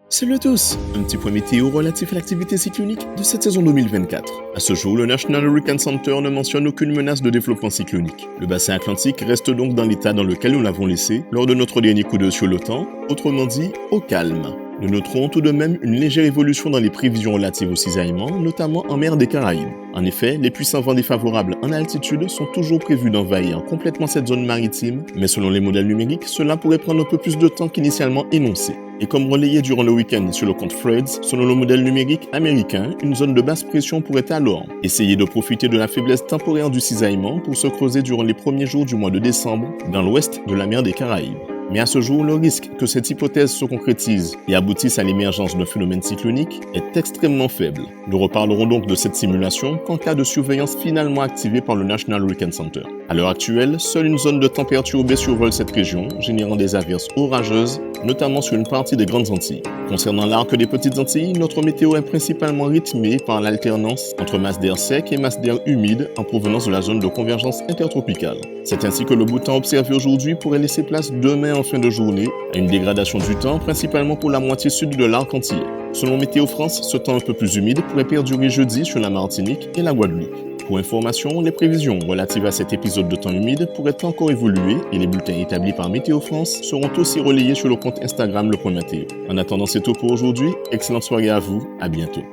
Salut à tous, un petit point météo relatif à l'activité cyclonique de cette saison 2024. À ce jour, le National Hurricane Center ne mentionne aucune menace de développement cyclonique. Le bassin atlantique reste donc dans l'état dans lequel nous l'avons laissé lors de notre dernier coup d'œil sur le temps, autrement dit, au calme. Nous noterons tout de même une légère évolution dans les prévisions relatives aux cisaillements, notamment en mer des Caraïbes. En effet, les puissants vents défavorables en altitude sont toujours prévus d'envahir complètement cette zone maritime, mais selon les modèles numériques, cela pourrait prendre un peu plus de temps qu'initialement énoncé. Et comme relayé durant le week-end sur le compte Freds, selon le modèle numérique américain, une zone de basse pression pourrait alors essayer de profiter de la faiblesse temporaire du cisaillement pour se creuser durant les premiers jours du mois de décembre dans l'ouest de la mer des Caraïbes. Mais à ce jour, le risque que cette hypothèse se concrétise et aboutisse à l'émergence d'un phénomène cyclonique est extrêmement faible. Nous reparlerons donc de cette simulation qu'en cas de surveillance finalement activée par le National Hurricane Center. À l'heure actuelle, seule une zone de temps perturbée survole cette région, générant des averses orageuses, notamment sur une partie des Grandes Antilles. Concernant l'arc des Petites Antilles, notre météo est principalement rythmée par l'alternance entre masses d'air sec et masses d'air humide en provenance de la zone de convergence intertropicale. C'est ainsi que le beau temps observé aujourd'hui pourrait laisser place demain en fin de journée à une dégradation du temps, principalement pour la moitié sud de l'arc antillais. Selon Météo France, ce temps un peu plus humide pourrait perdurer jeudi sur la Martinique et la Guadeloupe. Pour information, les prévisions relatives à cet épisode de temps humide pourraient encore évoluer et les bulletins établis par Météo France seront aussi relayés sur le compte Instagram Le Point Météo. En attendant, c'est tout pour aujourd'hui. Excellente soirée à vous, à bientôt.